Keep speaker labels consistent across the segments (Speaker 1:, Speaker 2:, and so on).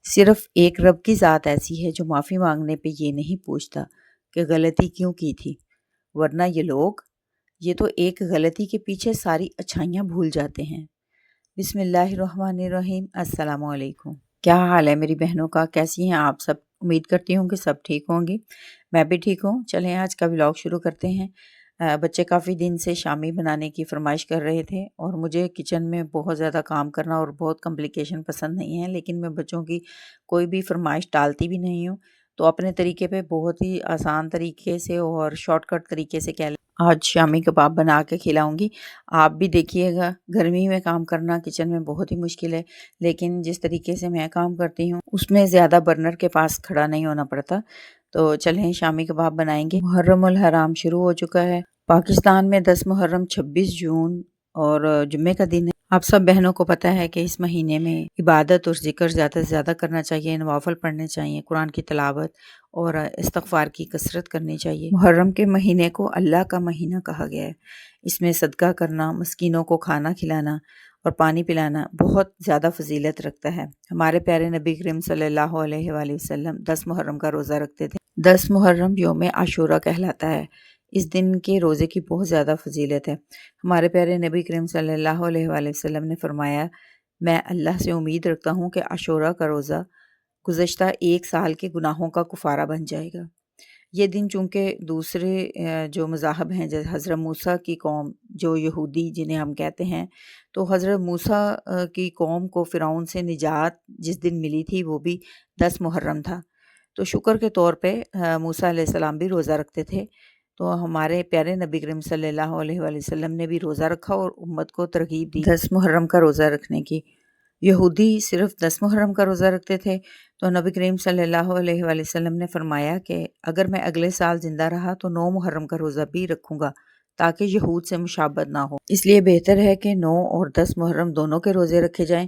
Speaker 1: صرف ایک رب کی ذات ایسی ہے جو معافی مانگنے پہ یہ نہیں پوچھتا کہ غلطی کیوں کی تھی، ورنہ یہ تو ایک غلطی کے پیچھے ساری اچھائیاں بھول جاتے ہیں۔ بسم اللہ الرحمن الرحیم۔ السلام علیکم۔ کیا حال ہے میری بہنوں کا؟ کیسی ہیں آپ سب؟ امید کرتی ہوں کہ سب ٹھیک ہوں گی، میں بھی ٹھیک ہوں۔ چلیں آج کا ولاگ شروع کرتے ہیں۔ بچے کافی دن سے شامی بنانے کی فرمائش کر رہے تھے، اور مجھے کچن میں بہت زیادہ کام کرنا اور بہت کمپلیکیشن پسند نہیں ہے، لیکن میں بچوں کی کوئی بھی فرمائش ٹالتی بھی نہیں ہوں، تو اپنے طریقے پہ بہت ہی آسان طریقے سے اور شارٹ کٹ طریقے سے آج شامی کباب بنا کے کھلاؤں گی۔ آپ بھی دیکھیے گا، گرمی میں کام کرنا کچن میں بہت ہی مشکل ہے، لیکن جس طریقے سے میں کام کرتی ہوں اس میں زیادہ برنر کے پاس کھڑا نہیں ہونا پڑتا۔ تو چلیں شامی کباب بنائیں گے۔ محرم الحرام شروع ہو چکا ہے پاکستان میں۔ 10 محرم 26 جون اور جمعے کا دن ہے۔ آپ سب بہنوں کو پتہ ہے کہ اس مہینے میں عبادت اور ذکر زیادہ سے زیادہ کرنا چاہیے، نوافل پڑھنے چاہیے، قرآن کی تلاوت اور استغفار کی کثرت کرنی چاہیے۔ محرم کے مہینے کو اللہ کا مہینہ کہا گیا ہے۔ اس میں صدقہ کرنا، مسکینوں کو کھانا کھلانا اور پانی پلانا بہت زیادہ فضیلت رکھتا ہے۔ ہمارے پیارے نبی کریم صلی اللہ علیہ وآلہ وسلم 10 محرم کا روزہ رکھتے تھے۔ 10 محرم یوم عاشورہ کہلاتا ہے۔ اس دن کے روزے کی بہت زیادہ فضیلت ہے۔ ہمارے پیارے نبی کریم صلی اللہ علیہ وآلہ وسلم نے فرمایا، میں اللہ سے امید رکھتا ہوں کہ عاشورہ کا روزہ گزشتہ 1 سال کے گناہوں کا کفارہ بن جائے گا۔ یہ دن چونکہ دوسرے جو مذاہب ہیں، جیسے حضرت موسیٰ کی قوم جو یہودی جنہیں ہم کہتے ہیں، تو حضرت موسیٰ کی قوم کو فرعون سے نجات جس دن ملی تھی وہ بھی 10 محرم تھا، تو شکر کے طور پہ موسیٰ علیہ السلام بھی روزہ رکھتے تھے۔ تو ہمارے پیارے نبی کریم صلی اللہ علیہ وآلہ وسلم نے بھی روزہ رکھا اور امت کو ترغیب دی 10 محرم کا روزہ رکھنے کی۔ یہودی صرف 10 محرم کا روزہ رکھتے تھے، تو نبی کریم صلی اللہ علیہ وآلہ وسلم نے فرمایا کہ اگر میں اگلے سال زندہ رہا تو 9 محرم کا روزہ بھی رکھوں گا تاکہ یہود سے مشابہت نہ ہو۔ اس لیے بہتر ہے کہ 9 اور 10 محرم دونوں کے روزے رکھے جائیں۔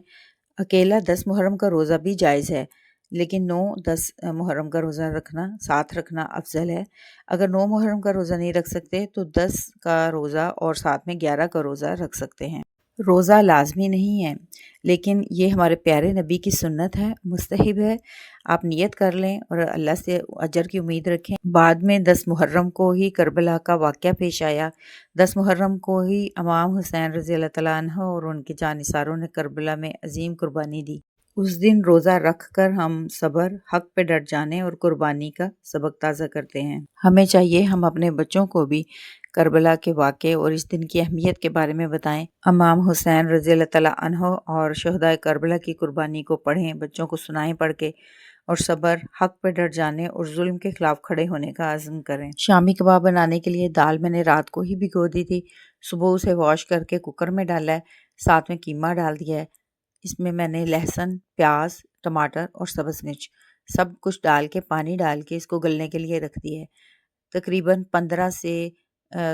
Speaker 1: اکیلا 10 محرم کا روزہ بھی جائز ہے، لیکن 9-10 محرم کا روزہ رکھنا، ساتھ رکھنا افضل ہے۔ اگر 9 محرم کا روزہ نہیں رکھ سکتے تو 10 کا روزہ اور ساتھ میں 11 کا روزہ رکھ سکتے ہیں۔ روزہ لازمی نہیں ہے، لیکن یہ ہمارے پیارے نبی کی سنت ہے، مستحب ہے۔ آپ نیت کر لیں اور اللہ سے اجر کی امید رکھیں۔ بعد میں 10 محرم کو ہی کربلا کا واقعہ پیش آیا۔ 10 محرم کو ہی امام حسین رضی اللہ تعالیٰ عنہ اور ان کے جانثاروں نے کربلا میں عظیم قربانی دی۔ اس دن روزہ رکھ کر ہم صبر، حق پہ ڈٹ جانے اور قربانی کا سبق تازہ کرتے ہیں۔ ہمیں چاہیے ہم اپنے بچوں کو بھی کربلا کے واقعے اور اس دن کی اہمیت کے بارے میں بتائیں۔ امام حسین رضی اللہ تعالیٰ عنہ اور شہدائے کربلا کی قربانی کو پڑھیں، بچوں کو سنائیں پڑھ کے، اور صبر، حق پہ ڈٹ جانے اور ظلم کے خلاف کھڑے ہونے کا عزم کریں۔ شامی کباب بنانے کے لیے دال میں نے رات کو ہی بھگو دی تھی، صبح اسے واش کر کے کوکر میں ڈالا ہے، ساتھ میں قیمہ ڈال دیا ہے۔ اس میں نے لہسن، پیاز، ٹماٹر اور سبز مرچ سب کچھ ڈال کے پانی ڈال کے اس کو گلنے کے لیے رکھ دیا ہے۔ تقریباً 15 سے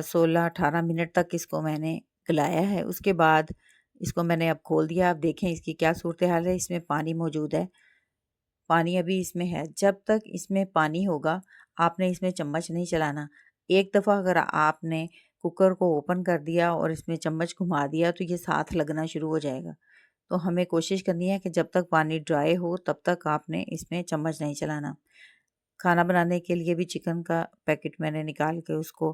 Speaker 1: 16-18 منٹ تک اس کو میں نے گلایا ہے۔ اس کے بعد اس کو میں نے اب کھول دیا۔ آپ دیکھیں اس کی کیا صورتحال ہے۔ اس میں پانی موجود ہے، پانی ابھی اس میں ہے۔ جب تک اس میں پانی ہوگا آپ نے اس میں چمچ نہیں چلانا۔ ایک دفعہ اگر آپ نے کوکر کو اوپن کر دیا اور اس میں چمچ گھما دیا تو یہ ساتھ لگنا شروع ہو جائے گا۔ تو ہمیں کوشش کرنی ہے کہ جب تک پانی ڈرائی ہو تب تک آپ نے اس میں چمچ نہیں چلانا۔ کھانا بنانے کے لیے بھی چکن کا پیکٹ میں نے نکال کے اس کو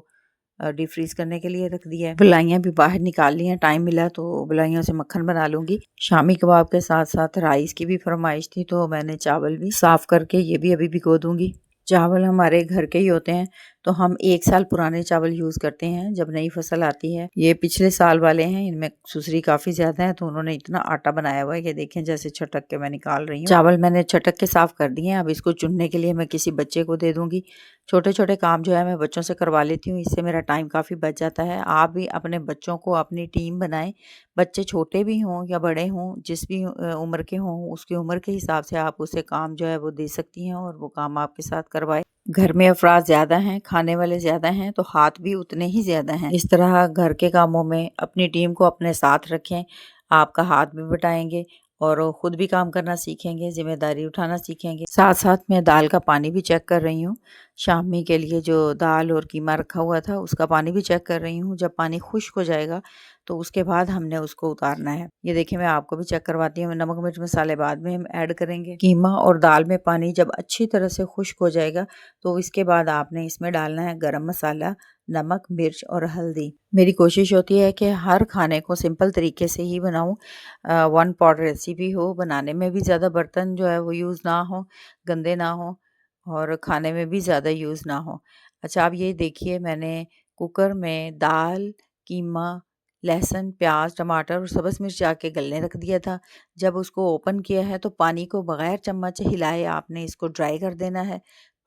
Speaker 1: ڈیپ فریز کرنے کے لیے رکھ دیا ہے۔ بلائیاں بھی باہر نکال لی ہیں، ٹائم ملا تو بلائیوں سے مکھن بنا لوں گی۔ شامی کباب کے ساتھ ساتھ رائس کی بھی فرمائش تھی، تو میں نے چاول بھی صاف کر کے یہ بھی ابھی بھگو دوں گی۔ چاول ہمارے گھر کے ہی ہوتے ہیں، تو ہم 1 سال پرانے چاول یوز کرتے ہیں جب نئی فصل آتی ہے۔ یہ پچھلے سال والے ہیں، ان میں سسری کافی زیادہ ہے، تو انہوں نے اتنا آٹا بنایا ہوا ہے کہ دیکھیں جیسے چھٹک کے میں نکال رہی ہوں۔ چاول میں نے چھٹک کے صاف کر دیے ہیں، اب اس کو چننے کے لیے میں کسی بچے کو دے دوں گی۔ چھوٹے چھوٹے کام جو ہے میں بچوں سے کروا لیتی ہوں، اس سے میرا ٹائم کافی بچ جاتا ہے۔ آپ بھی اپنے بچوں کو اپنی ٹیم بنائیں، بچے چھوٹے بھی ہوں یا بڑے ہوں، جس بھی عمر کے ہوں، اس کی عمر کے حساب سے آپ اسے کام جو ہے وہ دے سکتی ہیں اور وہ کام آپ کے ساتھ کروائے۔ گھر میں افراد زیادہ ہیں، کھانے والے زیادہ ہیں، تو ہاتھ بھی اتنے ہی زیادہ ہیں۔ اس طرح گھر کے کاموں میں اپنی ٹیم کو اپنے ساتھ رکھیں، آپ کا ہاتھ بھی بٹائیں گے اور خود بھی کام کرنا سیکھیں گے، ذمہ داری اٹھانا سیکھیں گے۔ ساتھ ساتھ میں دال کا پانی بھی چیک کر رہی ہوں، شامی کے لیے جو دال اور قیمہ رکھا ہوا تھا اس کا پانی بھی چیک کر رہی ہوں۔ جب پانی خشک ہو جائے گا تو اس کے بعد ہم نے اس کو اتارنا ہے۔ یہ دیکھیں میں آپ کو بھی چیک کرواتی ہوں، نمک مرچ مسالے بعد میں ہم ایڈ کریں گے۔ قیمہ اور دال میں پانی جب اچھی طرح سے خشک ہو جائے گا تو اس کے بعد آپ نے اس میں ڈالنا ہے گرم مسالہ، نمک، مرچ اور ہلدی۔ میری کوشش ہوتی ہے کہ ہر کھانے کو سمپل طریقے سے ہی بناؤں، 1 پاٹ ریسیپی ہو، بنانے میں بھی زیادہ برتن جو ہے وہ یوز نہ ہو، گندے نہ ہوں، اور کھانے میں بھی زیادہ یوز نہ ہو۔ اچھا آپ یہ دیکھیے میں نے کوکر میں دال، قیمہ، لہسن، پیاز، ٹماٹر اور سبز مرچ جا کے گلنے رکھ دیا تھا۔ جب اس کو اوپن کیا ہے تو پانی کو بغیر چمچ ہلائے آپ نے اس کو ڈرائی کر دینا ہے۔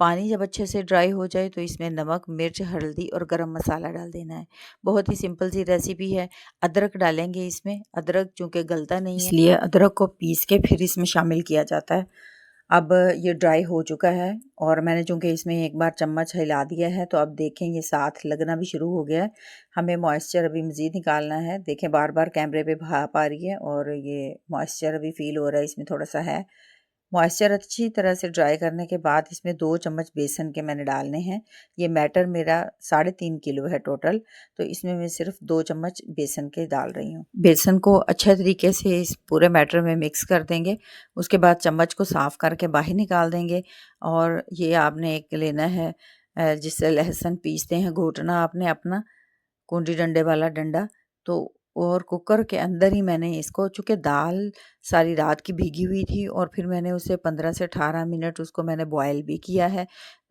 Speaker 1: پانی جب اچھے سے ڈرائی ہو جائے تو اس میں نمک، مرچ، ہلدی اور گرم مسالہ ڈال دینا ہے۔ بہت ہی سمپل سی ریسیپی ہے۔ ادرک ڈالیں گے اس میں، ادرک چونکہ گلتا نہیں ہے اس لیے ادرک کو پیس کے پھر اس میں شامل کیا جاتا ہے۔ اب یہ ڈرائی ہو چکا ہے اور میں نے چونکہ اس میں ایک بار چمچ ہلا دیا ہے تو اب دیکھیں یہ ساتھ لگنا بھی شروع ہو گیا ہے۔ ہمیں موئسچر ابھی مزید نکالنا ہے۔ دیکھیں بار بار کیمرے پہ بھاپ آ رہی ہے اور یہ موئسچر ابھی فیل ہو رہا ہے، اس میں تھوڑا سا ہے۔ موئسچر اچھی طرح سے ڈرائی کرنے کے بعد اس میں 2 چمچ بیسن کے میں نے ڈالنے ہیں۔ یہ میٹر میرا 3.5 کلو ہے ٹوٹل، تو اس میں صرف 2 چمچ بیسن کے ڈال رہی ہوں۔ بیسن کو اچھے طریقے سے اس پورے میٹر میں مکس کر دیں گے۔ اس کے بعد چمچ کو صاف کر کے باہر نکال دیں گے، اور یہ آپ نے ایک لینا ہے جس سے لہسن پیستے ہیں، گھوٹنا آپ نے اپنا کنڈی ڈنڈے والا ڈنڈا، تو اور کوکر کے اندر ہی میں نے اس کو، چونکہ دال ساری رات کی بھیگی ہوئی تھی اور پھر میں نے اسے 15 سے 18 منٹ اس کو میں نے بوائل بھی کیا ہے،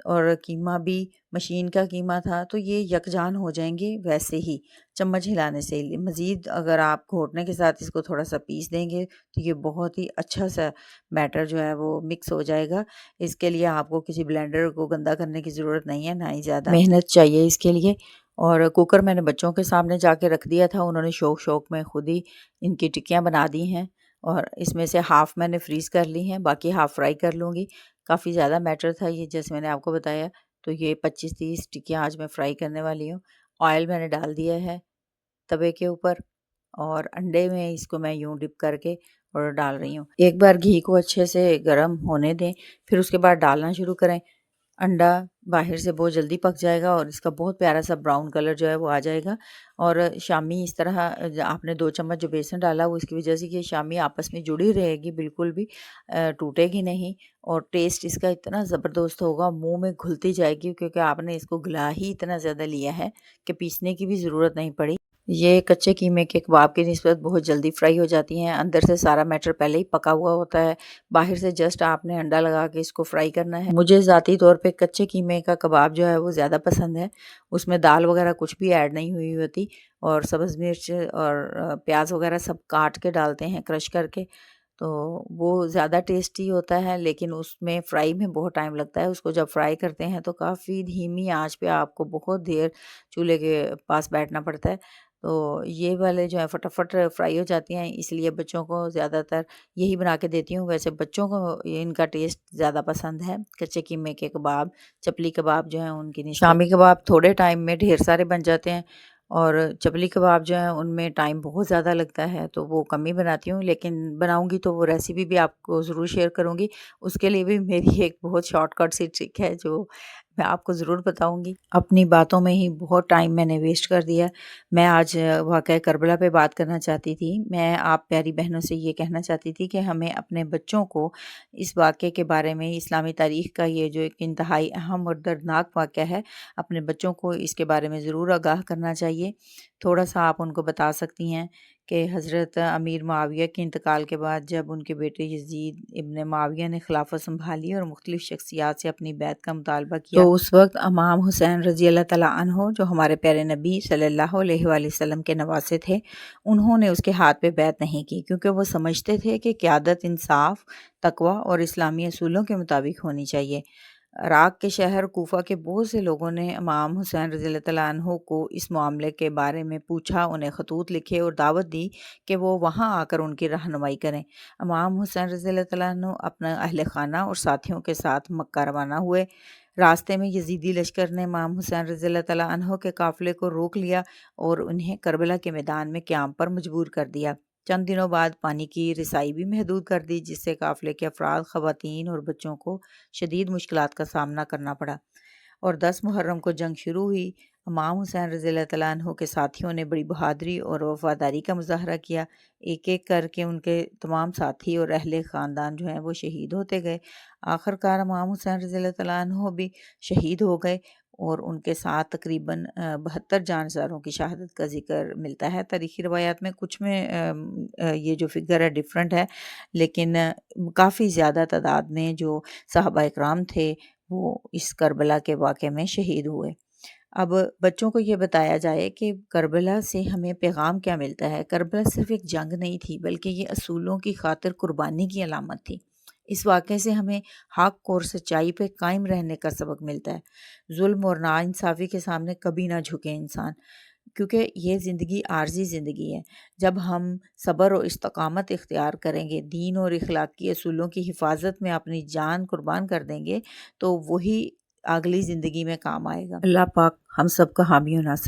Speaker 1: اور قیمہ بھی مشین کا قیمہ تھا، تو یہ یکجان ہو جائیں گے ویسے ہی چمچ ہلانے سے۔ مزید اگر آپ گھوٹنے کے ساتھ اس کو تھوڑا سا پیس دیں گے تو یہ بہت ہی اچھا سا بیٹر جو ہے وہ مکس ہو جائے گا۔ اس کے لیے آپ کو کسی بلینڈر کو گندا کرنے کی ضرورت نہیں ہے، نہ ہی زیادہ محنت چاہیے اس کے لیے۔ اور کوکر میں نے بچوں کے سامنے جا کے رکھ دیا تھا، انہوں نے شوق شوق میں خود ہی ان کی ٹکیاں بنا دی ہیں، اور اس میں سے ہاف میں نے فریز کر لی ہیں، باقی ہاف فرائی کر لوں گی۔ کافی زیادہ میٹر تھا یہ، جیسے میں نے آپ کو بتایا، تو یہ 25-30 ٹکیاں آج میں فرائی کرنے والی ہوں۔ آئل میں نے ڈال دیا ہے توے کے اوپر، اور انڈے میں اس کو میں یوں ڈپ کر کے اور ڈال رہی ہوں۔ ایک بار گھی کو اچھے سے گرم ہونے دیں، پھر اس کے بعد ڈالنا شروع کریں۔ انڈا باہر سے بہت جلدی پک جائے گا اور اس کا بہت پیارا سا براؤن کلر جو ہے وہ آ جائے گا، اور شامی اس طرح آپ نے 2 چمچ جو بیسن ڈالا وہ اس کی وجہ سے کہ شامی آپس میں جڑی رہے گی، بالکل بھی ٹوٹے گی نہیں، اور ٹیسٹ اس کا اتنا زبردست ہوگا، منہ میں گھلتی جائے گی، کیونکہ آپ نے اس کو گلا ہی اتنا زیادہ لیا ہے کہ پیسنے کی بھی ضرورت نہیں پڑی۔ یہ کچے قیمے کے کباب کی نسبت بہت جلدی فرائی ہو جاتی ہیں، اندر سے سارا میٹر پہلے ہی پکا ہوا ہوتا ہے، باہر سے جسٹ آپ نے انڈا لگا کے اس کو فرائی کرنا ہے۔ مجھے ذاتی طور پہ کچے قیمے کا کباب جو ہے وہ زیادہ پسند ہے، اس میں دال وغیرہ کچھ بھی ایڈ نہیں ہوئی ہوتی، اور سبز مرچ اور پیاز وغیرہ سب کاٹ کے ڈالتے ہیں کرش کر کے، تو وہ زیادہ ٹیسٹی ہوتا ہے، لیکن اس میں فرائی میں بہت ٹائم لگتا ہے۔ اس کو جب فرائی کرتے ہیں تو کافی دھیمی آنچ پہ آپ کو بہت دیر چولہے کے پاس بیٹھنا پڑتا ہے، تو یہ والے جو ہے فٹافٹ فرائی ہو جاتی ہیں، اس لیے بچوں کو زیادہ تر یہی بنا کے دیتی ہوں۔ ویسے بچوں کو ان کا ٹیسٹ زیادہ پسند ہے، کچے قیمے کے کباب، چپلی کباب جو ہیں ان کی نسبت۔ شامی کباب تھوڑے ٹائم میں ڈھیر سارے بن جاتے ہیں، اور چپلی کباب جو ہیں ان میں ٹائم بہت زیادہ لگتا ہے، تو وہ کم ہی بناتی ہوں، لیکن بناؤں گی تو وہ ریسیپی بھی آپ کو ضرور شیئر کروں گی۔ اس کے لیے بھی میری ایک بہت شارٹ کٹ سی ٹرک ہے جو میں آپ کو ضرور بتاؤں گی۔ اپنی باتوں میں ہی بہت ٹائم میں نے ویسٹ کر دیا۔ میں آج واقعہ کربلا پہ بات کرنا چاہتی تھی۔ میں آپ پیاری بہنوں سے یہ کہنا چاہتی تھی کہ ہمیں اپنے بچوں کو اس واقعے کے بارے میں، اسلامی تاریخ کا یہ جو ایک انتہائی اہم اور دردناک واقعہ ہے، اپنے بچوں کو اس کے بارے میں ضرور آگاہ کرنا چاہیے۔ تھوڑا سا آپ ان کو بتا سکتی ہیں کہ حضرت امیر معاویہ کے انتقال کے بعد جب ان کے بیٹے یزید ابن معاویہ نے خلافت سنبھالی اور مختلف شخصیات سے اپنی بیعت کا مطالبہ کیا، تو اس وقت امام حسین رضی اللہ تعالیٰ عنہ، جو ہمارے پیارے نبی صلی اللہ علیہ وآلہ وسلم کے نواسے تھے، انہوں نے اس کے ہاتھ پہ بیعت نہیں کی، کیونکہ وہ سمجھتے تھے کہ قیادت انصاف، تقوی اور اسلامی اصولوں کے مطابق ہونی چاہیے۔ عراق کے شہر کوفہ کے بہت سے لوگوں نے امام حسین رضی اللہ تعالیٰ عنہ کو اس معاملے کے بارے میں پوچھا، انہیں خطوط لکھے اور دعوت دی کہ وہ وہاں آ کر ان کی رہنمائی کریں۔ امام حسین رضی اللہ تعالیٰ عنہ اپنا اہل خانہ اور ساتھیوں کے ساتھ مکہ روانہ ہوئے۔ راستے میں یزیدی لشکر نے امام حسین رضی اللہ تعالیٰ عنہ کے قافلے کو روک لیا اور انہیں کربلا کے میدان میں قیام پر مجبور کر دیا۔ چند دنوں بعد پانی کی رسائی بھی محدود کر دی، جس سے قافلے کے افراد، خواتین اور بچوں کو شدید مشکلات کا سامنا کرنا پڑا۔ اور 10 محرم کو جنگ شروع ہوئی۔ امام حسین رضی اللہ تعالیٰ عنہ کے ساتھیوں نے بڑی بہادری اور وفاداری کا مظاہرہ کیا۔ ایک ایک کر کے ان کے تمام ساتھی اور اہل خاندان جو ہیں وہ شہید ہوتے گئے۔ آخر کار امام حسین رضی اللہ تعالیٰ عنہ بھی شہید ہو گئے، اور ان کے ساتھ تقریباً 72 جانساروں کی شہادت کا ذکر ملتا ہے تاریخی روایات میں۔ کچھ میں یہ جو فگر ہے ڈیفرنٹ ہے، لیکن کافی زیادہ تعداد میں جو صحابہ اکرام تھے وہ اس کربلا کے واقعے میں شہید ہوئے۔ اب بچوں کو یہ بتایا جائے کہ کربلا سے ہمیں پیغام کیا ملتا ہے۔ کربلا صرف ایک جنگ نہیں تھی، بلکہ یہ اصولوں کی خاطر قربانی کی علامت تھی۔ اس واقعے سے ہمیں حق اور سچائی پہ قائم رہنے کا سبق ملتا ہے۔ ظلم اور ناانصافی کے سامنے کبھی نہ جھکے انسان، کیونکہ یہ زندگی عارضی زندگی ہے۔ جب ہم صبر اور استقامت اختیار کریں گے، دین اور اخلاقی اصولوں کی حفاظت میں اپنی جان قربان کر دیں گے، تو وہی اگلی زندگی میں کام آئے گا۔ اللہ پاک ہم سب کا حامی و ناصر۔